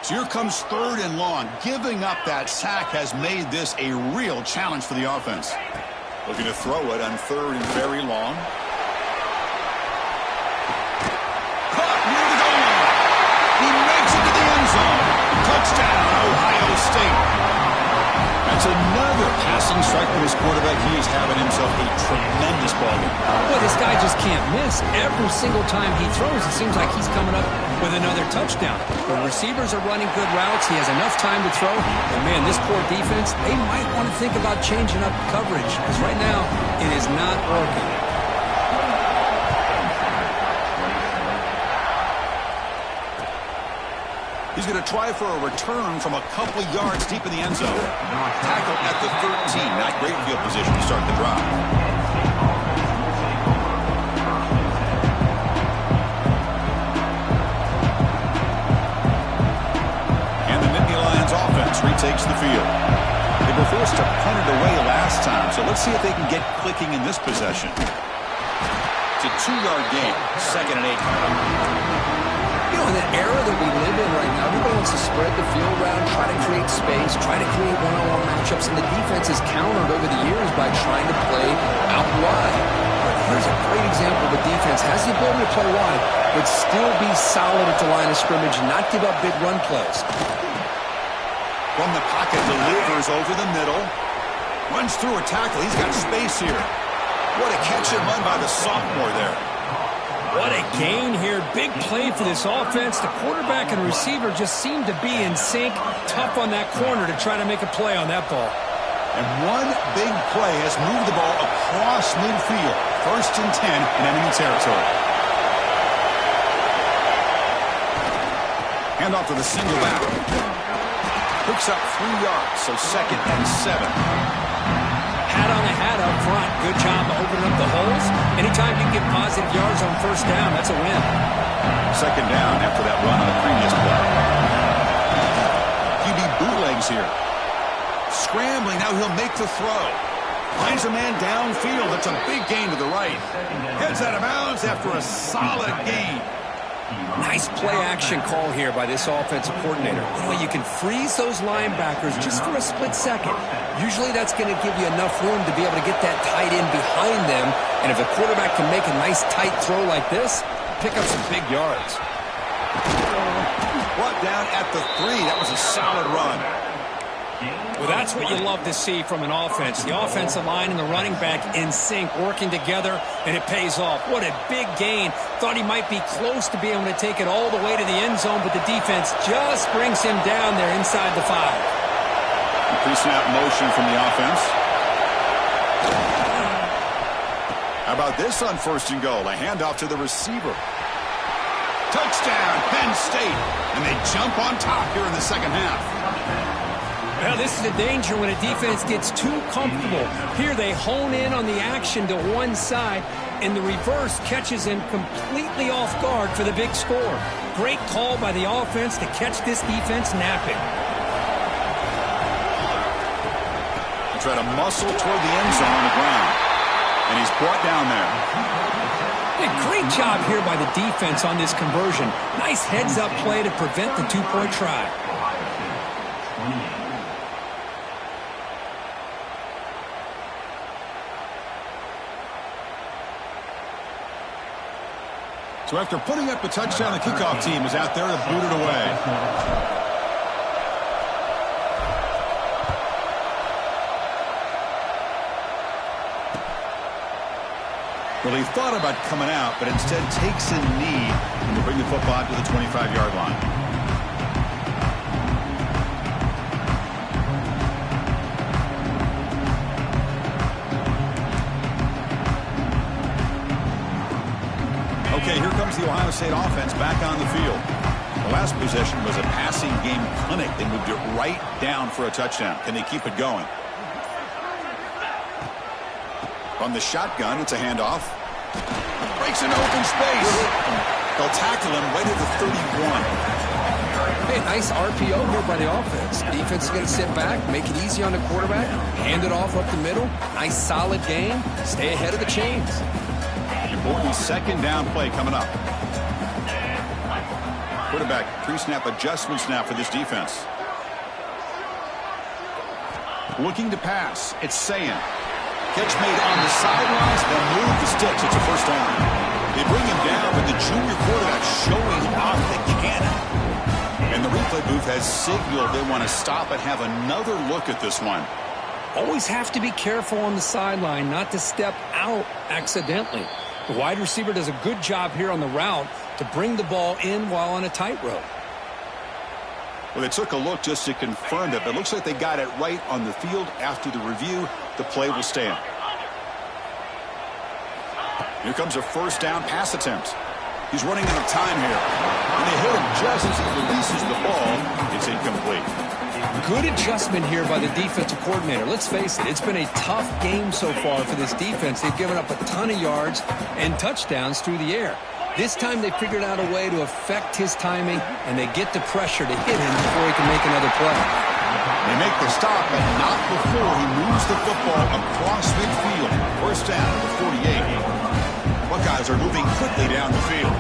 So here comes 3rd and long. Giving up that sack has made this a real challenge for the offense. Looking to throw it on 3rd and very long. Touchdown, Ohio State. That's another passing strike for his quarterback. He is having himself a tremendous ball game. Boy, this guy just can't miss. Every single time he throws, it seems like he's coming up with another touchdown. The receivers are running good routes. He has enough time to throw. But, man, this poor defense, they might want to think about changing up coverage because right now it is not working. He's going to try for a return from a couple of yards deep in the end zone. Tackle at the 13. Not great field position to start the drive. And the Nittany Lions offense retakes the field. They were forced to punt it away last time, so let's see if they can get clicking in this possession. It's a 2-yard gain, 2nd and 8. You know, in the era that we live in right now, everybody wants to spread the field around, try to create space, try to create one-on-one matchups, and the defense has countered over the years by trying to play out wide. But here's a great example of a defense has the ability to play wide, but still be solid at the line of scrimmage, not give up big run plays. From the pocket, delivers over the middle. Runs through a tackle. He's got space here. What a catch and run by the sophomore there. What a gain here. Big play for this offense. The quarterback and receiver just seem to be in sync. Tough on that corner to try to make a play on that ball. And one big play has moved the ball across midfield. 1st and 10 in enemy territory. Hand off to the single back. Picks up 3 yards, so 2nd and 7. Hat on the hat up front. Good job opening up the holes. Anytime you can get positive yards on 1st down, that's a win. 2nd down after that run on the previous play. QB bootlegs here. Scrambling, now he'll make the throw. Finds a man downfield. That's a big gain to the right. Heads out of bounds after a solid gain. Nice play-action call here by this offensive coordinator. You know, you can freeze those linebackers just for a split second. Usually that's going to give you enough room to be able to get that tight end behind them. And if a quarterback can make a nice tight throw like this, pick up some big yards. Brought down at the 3. That was a solid run. Well, that's what you love to see from an offense. The offensive line and the running back in sync, working together, and it pays off. What a big gain. Thought he might be close to being able to take it all the way to the end zone, but the defense just brings him down there inside the 5. Pre-snap motion from the offense. How about this on 1st and goal? A handoff to the receiver. Touchdown, Penn State. And they jump on top here in the 2nd half. Well, this is the danger when a defense gets too comfortable. Here they hone in on the action to one side, and the reverse catches him completely off guard for the big score. Great call by the offense to catch this defense napping. try to muscle toward the end zone on the ground. And he's brought down there. Hey, great job here by the defense on this conversion. Nice heads-up play to prevent the two-point try. So after putting up a touchdown, the kickoff team is out there to boot it away. Well, he thought about coming out, but instead takes a knee and will bring the football to the 25-yard line. Okay, here comes the Ohio State offense back on the field. The last possession was a passing game clinic. They moved it right down for a touchdown. Can they keep it going? On the shotgun, it's a handoff. Breaks into open space. They'll tackle him right at the 31. Hey, nice RPO here by the offense. Defense is going to sit back, make it easy on the quarterback, hand it off up the middle. Nice solid game. Stay ahead of the chains. Important second down play coming up. Quarterback pre-snap adjustments now for this defense. Looking to pass. It's Sayan. Catch made on the sidelines, then move the sticks. It's a first down. They bring him down, but the junior quarterback showing off the cannon. And the replay booth has signaled they want to stop and have another look at this one. Always have to be careful on the sideline not to step out accidentally. The wide receiver does a good job here on the route to bring the ball in while on a tightrope. Well, they took a look just to confirm that, but it looks like they got it right on the field. After the review, the play will stand. Here comes a first down pass attempt. He's running out of time here. And they hit him just as he releases the ball. It's incomplete. Good adjustment here by the defensive coordinator. Let's face it, it's been a tough game so far for this defense. They've given up a ton of yards and touchdowns through the air. This time they figured out a way to affect his timing, and they get the pressure to hit him before he can make another play. They make the stop, but not before he moves the football across midfield. First down at the 48. Buckeyes are moving quickly down the field.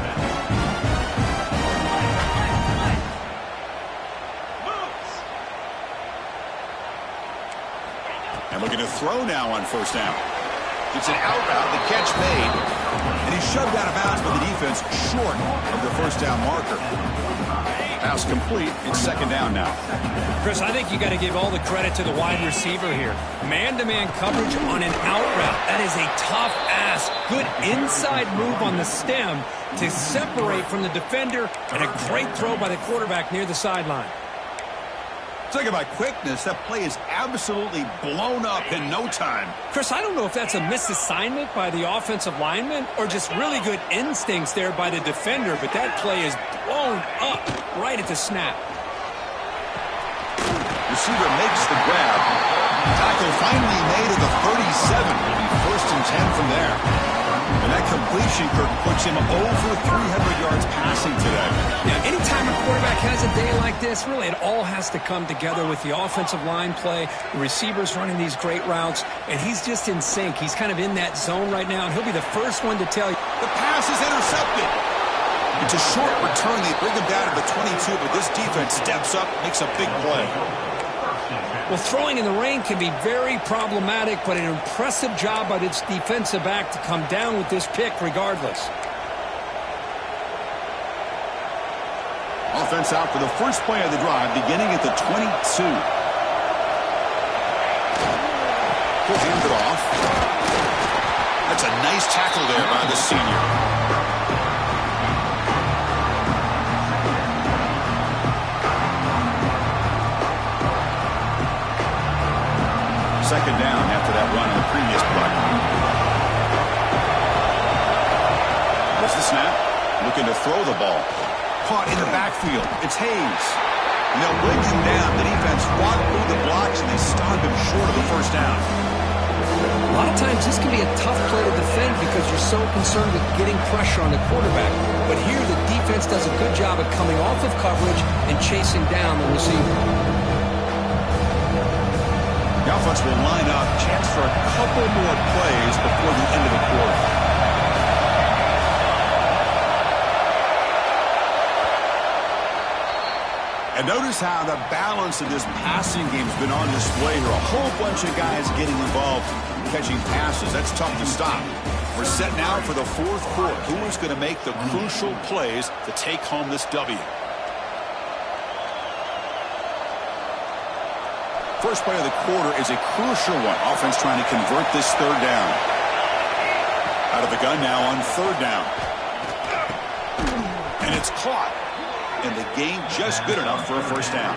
And looking to throw now on first down. It's an out route, the catch made. And he's shoved out of bounds by the defense short of the first down marker. Pass complete. It's second down now. Chris, I think you got to give all the credit to the wide receiver here. Man-to-man coverage on an out route. That is a tough ask. Good inside move on the stem to separate from the defender, and a great throw by the quarterback near the sideline. Talking about quickness, that play is absolutely blown up in no time. Chris, I don't know if that's a misassignment by the offensive lineman or just really good instincts there by the defender, but that play is blown up right at the snap. Receiver makes the grab. Tackle finally made at the 37. It'll be first and 10 from there. And that completion, Kirk, puts him over 300 yards passing today. Yeah, anytime a quarterback has a day like this, really it all has to come together with the offensive line play, the receivers running these great routes, and he's just in sync. He's kind of in that zone right now, and he'll be the first one to tell you. The pass is intercepted. It's a short return. They bring him down to the 22, but this defense steps up, makes a big play. Well, throwing in the rain can be very problematic, but an impressive job by this defensive back to come down with this pick regardless. Offense out for the first play of the drive, beginning at the 22. He'll hand it off. That's a nice tackle there by the senior. Second down after that run on the previous play. There's the snap. Looking to throw the ball. Caught in the backfield. It's Hayes. And they'll bring him down. The defense fought through the blocks, and they stopped him short of the first down. A lot of times this can be a tough play to defend because you're so concerned with getting pressure on the quarterback. But here the defense does a good job of coming off of coverage and chasing down the receiver. The offense will line up. Chance for a couple more plays before the end of the quarter. And notice how the balance of this passing game has been on display here. A whole bunch of guys getting involved catching passes. That's tough to stop. We're set now for the fourth quarter. Who is going to make the crucial plays to take home this W? First play of the quarter is a crucial one. Offense trying to convert this third down. Out of the gun now on third down. And it's caught. And the gain just good enough for a first down.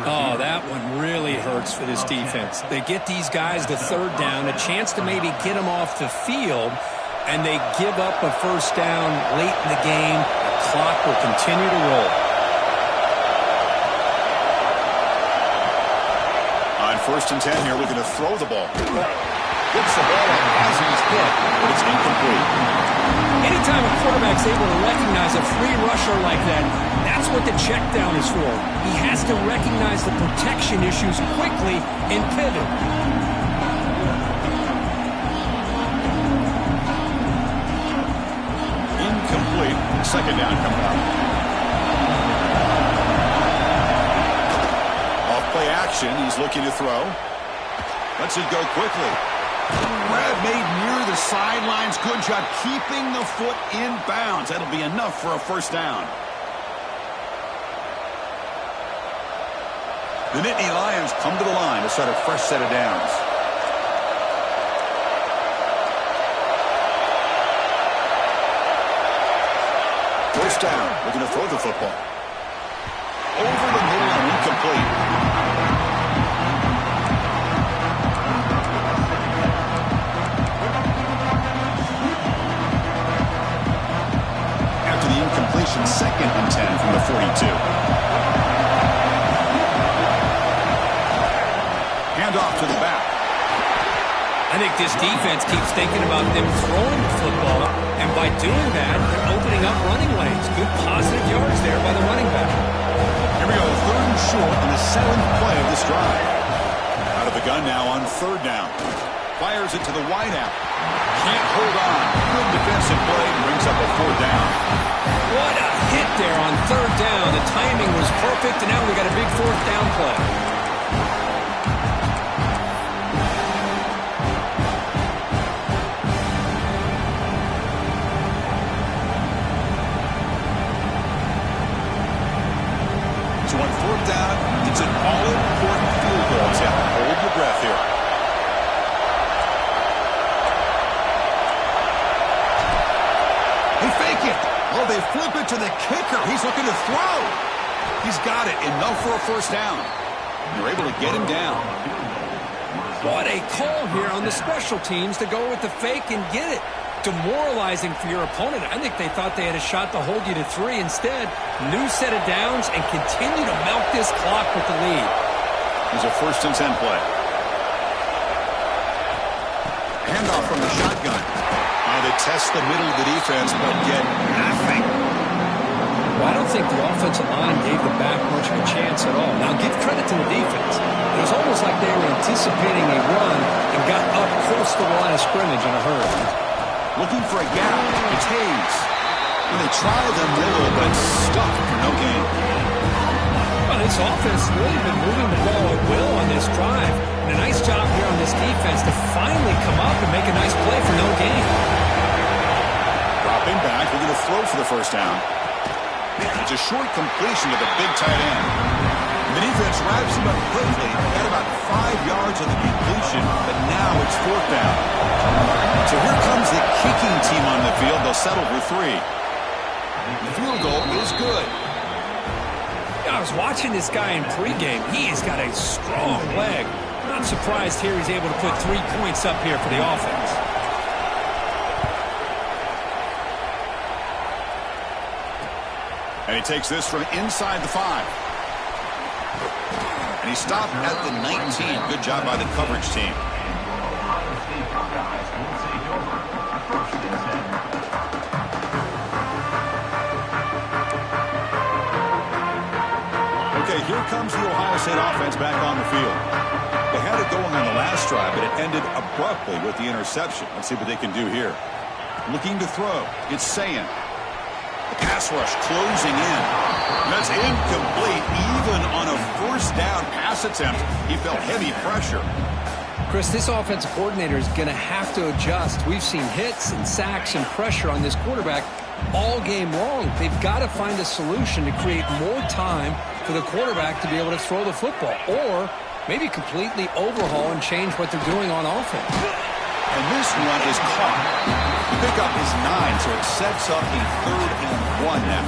Oh, that one really hurts for this defense. They get these guys the third down, a chance to maybe get them off the field, and they give up a first down late in the game. The clock will continue to roll. On 1st and 10 here, looking to throw the ball. Gets the ball as he's hit, but it's incomplete. Anytime a quarterback's able to recognize a free rusher like that, that's what the check down is for. He has to recognize the protection issues quickly and pivot. Incomplete. Second down coming up. Off play action. He's looking to throw. Lets it go quickly. Grab made near the sidelines. Good job keeping the foot in bounds. That'll be enough for a first down. The Nittany Lions come to the line to start a fresh set of downs. First down. Looking to throw the football. Over the middle and incomplete. Incompletion, 2nd and 10 from the 42. Hand off to the back. I think this defense keeps thinking about them throwing the football, and by doing that, they're opening up running lanes. Good positive yards there by the running back. Here we go, 3rd and short on the 7th play of this drive. Out of the gun now on 3rd down. Fires it to the wideout. Can't hold on. Good defensive play, brings up a 4th down. What a hit there on 3rd down. The timing was perfect, and now we got a big 4th down play. So on 4th down, it's an all-important field goal. So hold your breath here. They fake it. Oh, they flip it to the kicker. He's looking to throw. He's got it. Enough for a first down. They're able to get him down. What a call here on the special teams to go with the fake and get it. Demoralizing for your opponent. I think they thought they had a shot to hold you to 3. Instead, new set of downs and continue to milk this clock with the lead. Here's a 1st and 10 play. Handoff from the shotgun. They test the middle of the defense, but get nothing. Well, I don't think the offensive line gave the back much of a chance at all. Now, give credit to the defense. It was almost like they were anticipating a run and got up close to the line of scrimmage in a hurry. Looking for a gap. It's Hayes. And they try the middle, but it's stuck for no gain. Well, this offense has really been moving the ball at will on this drive. And a nice job here on this defense to finally come up and make a nice play for no gain. Dropping back, we're going to throw for the first down. It's a short completion to the big tight end. The defense wraps him up quickly. Got about 5 yards on the completion, but now it's 4th down. So here comes the kicking team on the field. They'll settle for 3. The field goal is good. I was watching this guy in pregame. He has got a strong leg. Not surprised here he's able to put 3 points up here for the offense. And he takes this from inside the 5. And he stopped at the 19. Good job by the coverage team. Okay, here comes the Ohio State offense back on the field. The had it going on the last drive, but it ended abruptly with the interception. Let's see what they can do here. Looking to throw. It's Sayin. The pass rush closing in. That's incomplete. Even on a first down pass attempt, he felt heavy pressure. Chris, this offensive coordinator is going to have to adjust. We've seen hits and sacks and pressure on this quarterback all game long. They've got to find a solution to create more time for the quarterback to be able to throw the football, or maybe completely overhaul and change what they're doing on offense. And this one is caught. The pickup is 9, so it sets up a 3rd and 1 now.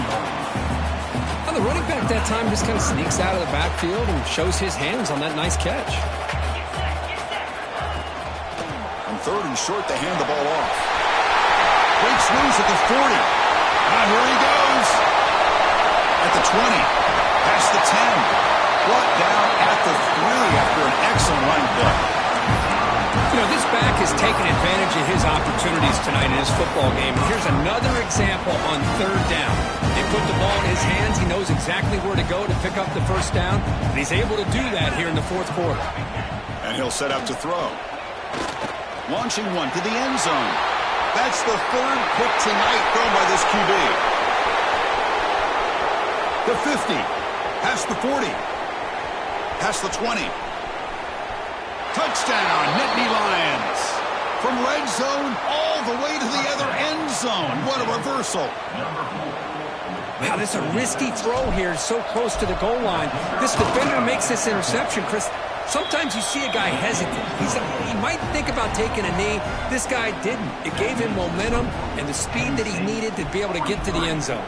The running back that time just kind of sneaks out of the backfield and shows his hands on that nice catch. On 3rd and short, they hand the ball off. Breaks loose at the 40. Here he goes. At the 20. Past the 10. Brought down at the 3 after an excellent running play. You know, this back has taken advantage of his opportunities tonight in his football game. Here's another example on 3rd down. They put the ball in his hands. He knows exactly where to go to pick up the first down. And he's able to do that here in the 4th quarter. And he'll set up to throw. Launching one to the end zone. That's the 3rd pick tonight thrown by this QB. The 50. Past the 40. Past the 20. Touchdown, Nittany Lions. From red zone all the way to the other end zone. What a reversal. Wow, this is a risky throw here, so close to the goal line. This defender makes this interception, Chris. Sometimes you see a guy hesitant. He might think about taking a knee. This guy didn't. It gave him momentum and the speed that he needed to be able to get to the end zone.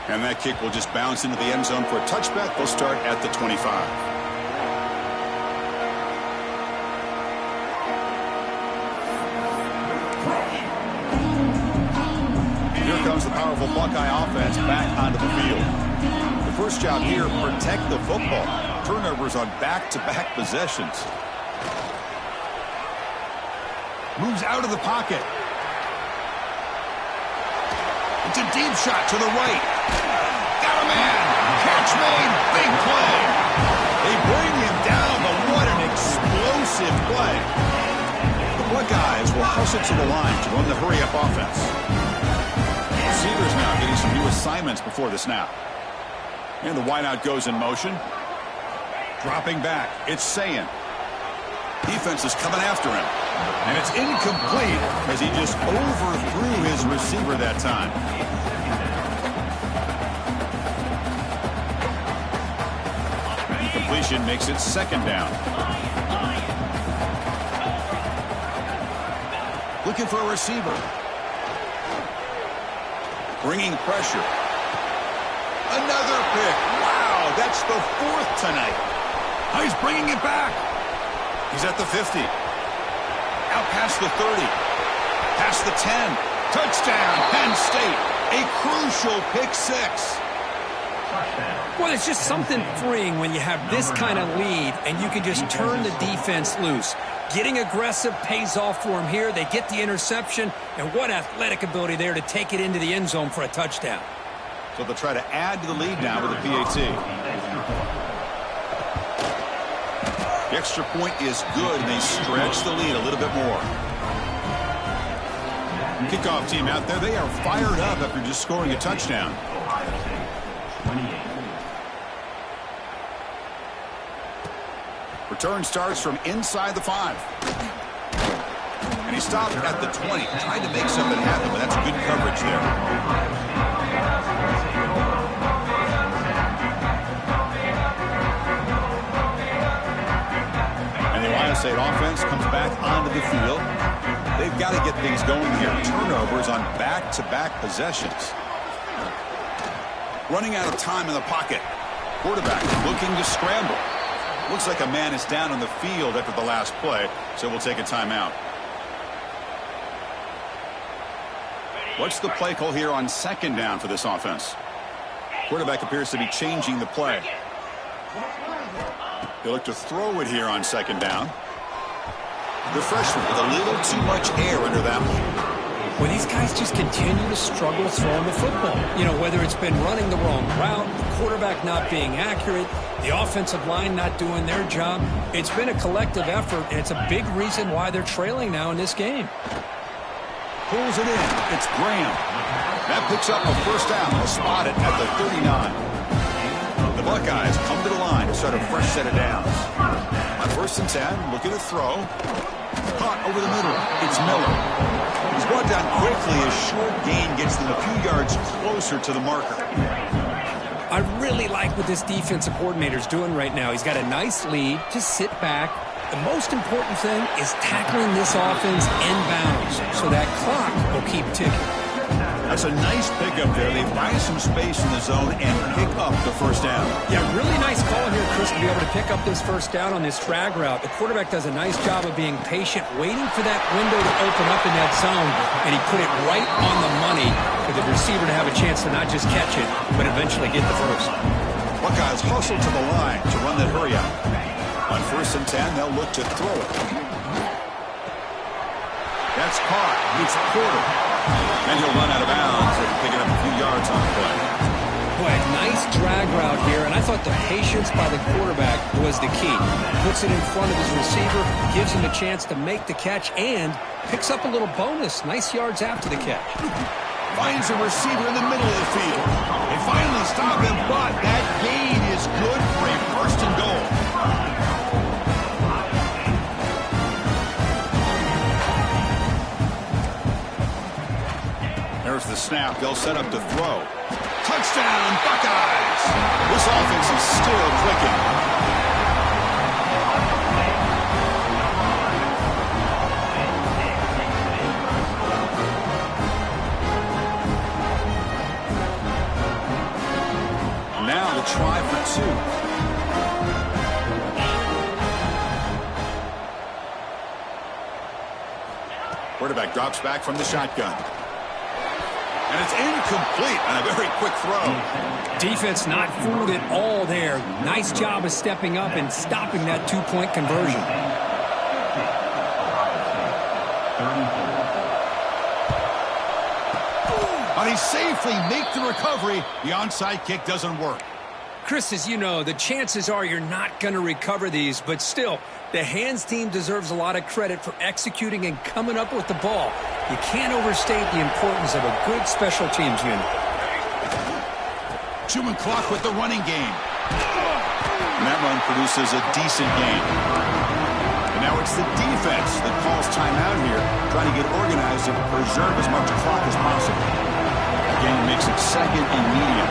And that kick will just bounce into the end zone for a touchback. They'll start at the 25. Here comes the powerful Buckeye offense back onto the field. The first job here, protect the football. Turnovers on back-to-back possessions. Moves out of the pocket. It's a deep shot to the right. Got a man. Catch made. Big play. They bring him down, but what an explosive play. The Buckeyes will hustle to the line to run the hurry-up offense. Receivers now getting some new assignments before the snap. And the wideout goes in motion. Dropping back. It's Sayin. Defense is coming after him. And it's incomplete as he just overthrew his receiver that time. Completion makes it 2nd down. Looking for a receiver. Bringing pressure. Another pick. Wow, that's the 4th tonight. Oh, he's bringing it back. He's at the 50. Out past the 30. Past the 10. Touchdown, Penn State. A crucial pick 6. Well, it's just something freeing when you have this kind of lead and you can just turn the defense loose. Getting aggressive pays off for him here. They get the interception, and what athletic ability there to take it into the end zone for a touchdown. So they'll try to add to the lead now with a PAT. The extra point is good, and they stretch the lead a little bit more. Kickoff team out there, they are fired up after just scoring a touchdown. Return starts from inside the 5. And he stopped at the 20, trying to make something happen, but that's good coverage there. And the Ohio State offense comes back onto the field. They've got to get things going here. Turnovers on back-to-back possessions. Running out of time in the pocket. Quarterback looking to scramble. Looks like a man is down on the field after the last play, so we'll take a timeout. What's the play call here on 2nd down for this offense? Quarterback appears to be changing the play. They look to throw it here on 2nd down. The freshman with a little too much air under that one. Well, these guys just continue to struggle throwing the football. You know, whether it's been running the wrong route, the quarterback not being accurate, the offensive line not doing their job. It's been a collective effort, and it's a big reason why they're trailing now in this game. Pulls it in. It's Graham. That picks up a first down. They'll spot it at the 39. The Buckeyes come to the line to start a fresh set of downs. On 1st and 10, looking to throw. Caught over the middle. It's Miller. He's brought down quickly as short gain gets them a few yards closer to the marker. I really like what this defensive coordinator's doing right now. He's got a nice lead. Just sit back. The most important thing is tackling this offense inbounds so that clock will keep ticking. That's a nice pickup there. They buy some space in the zone and pick up the first down. Yeah, really nice call here, Chris, to be able to pick up this first down on this drag route. The quarterback does a nice job of being patient, waiting for that window to open up in that zone, and he put it right on the money for the receiver to have a chance to not just catch it, but eventually get the first. Buckeyes hustle to the line to run that hurry out. On 1st and 10, they'll look to throw it. That's caught. It's Porter. And he'll run out of bounds, picking up a few yards on the play. Boy, nice drag route here, and I thought the patience by the quarterback was the key. Puts it in front of his receiver, gives him a chance to make the catch, and picks up a little bonus. Nice yards after the catch. Finds a receiver in the middle of the field. They finally stop him, but that gain is good for a 1st and goal. There's the snap. They'll set up to throw. Touchdown, Buckeyes! This offense is still clicking. Now to try for 2. Quarterback drops back from the shotgun. And it's incomplete on a very quick throw. Defense not fooled at all there. Nice job of stepping up and stopping that 2-point conversion. But he safely makes the recovery. The onside kick doesn't work. Chris, as you know, the chances are you're not going to recover these, but still, the hands team deserves a lot of credit for executing and coming up with the ball. You can't overstate the importance of a good special teams unit. Chewing clock with the running game. And that run produces a decent gain. And now it's the defense that calls timeout here, trying to get organized and preserve as much clock as possible. Again, makes it 2nd and medium.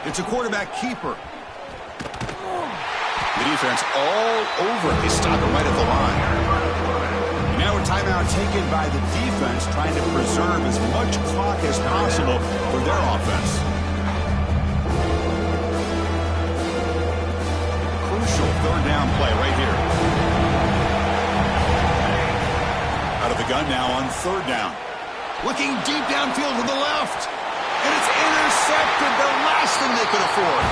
It's a quarterback keeper. The defense all over it. They stop it right at the line. Now a timeout taken by the defense, trying to preserve as much clock as possible for their offense. Crucial 3rd down play right here. Out of the gun now on 3rd down. Looking deep downfield to the left. And it's intercepted, the last thing they could afford.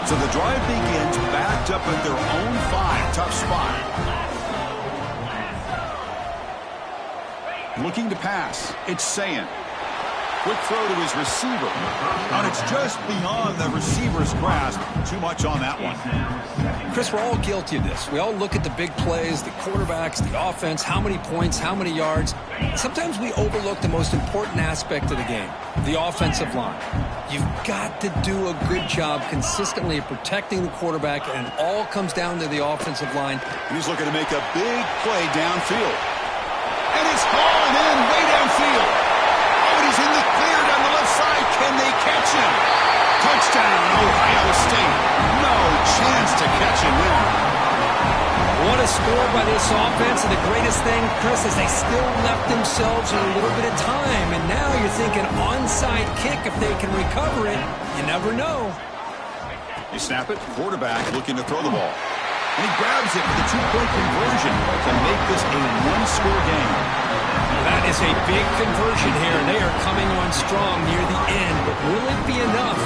So the drive begins backed up at their own 5. Tough spot. Looking to pass. It's Sayan. Quick throw to his receiver. And it's just beyond the receiver's grasp. Too much on that one. Chris, we're all guilty of this. We all look at the big plays, the quarterbacks, the offense, how many points, how many yards. Sometimes we overlook the most important aspect of the game, the offensive line. You've got to do a good job consistently of protecting the quarterback, and it all comes down to the offensive line. He's looking to make a big play downfield. And it's hauled in way downfield. Oh, and he's in the clear down the left side. Can they catch him? Touchdown, Ohio State. No chance to catch him there. What a score by this offense, and the greatest thing, Chris, is they still left themselves a little bit of time, and now you're thinking onside kick if they can recover it. You never know. You snap it, quarterback looking to throw the ball. And he grabs it for the 2-point conversion to make this a 1-score game. That is a big conversion here. They are coming on strong near the end, but will it be enough?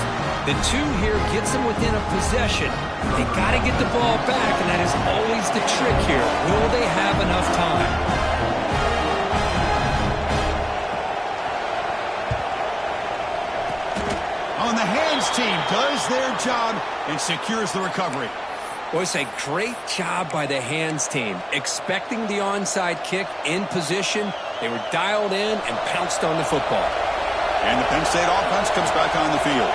The 2 here gets them within a possession. They got to get the ball back, and that is always the trick here. Will they have enough time? On the hands team does their job and secures the recovery. Boys, a great job by the hands team. Expecting the onside kick in position, they were dialed in and pounced on the football. And the Penn State offense comes back on the field.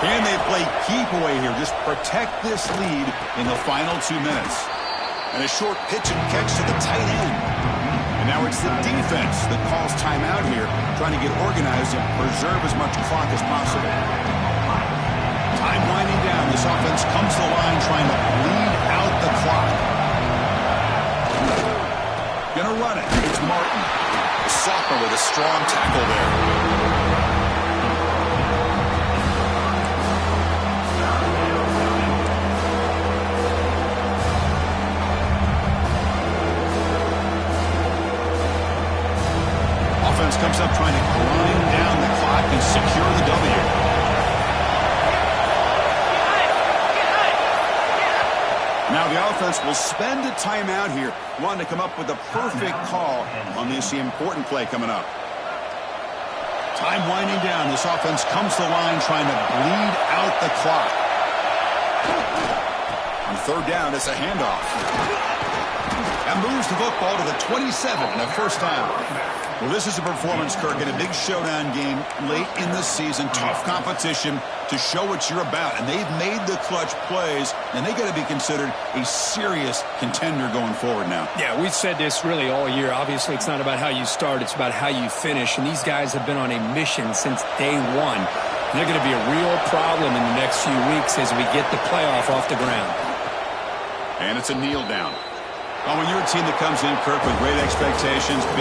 Can they play keep away here? Just protect this lead in the final 2 minutes. And a short pitch and catch to the tight end. And now it's the defense that calls timeout here, trying to get organized and preserve as much clock as possible. Time winding down. This offense comes to the line trying to bleed out the clock. Gonna run it. It's Martin. The sophomore with a strong tackle there. Offense comes up trying to grind down the clock and secure the W. Now the offense will spend a timeout here, wanting to come up with the perfect call on this important play coming up. Time winding down. This offense comes to the line trying to bleed out the clock. On 3rd down, it's a handoff. That moves the football to the 27 and a first down. Well, this is a performance, Kirk, in a big showdown game late in the season. Tough competition to show what you're about. And they've made the clutch plays, and they got to be considered a serious contender going forward now. Yeah, we've said this really all year. Obviously, it's not about how you start. It's about how you finish. And these guys have been on a mission since day one. And they're going to be a real problem in the next few weeks as we get the playoff off the ground. And it's a kneel down. Oh, when you're a team that comes in, Kirk, with great expectations, big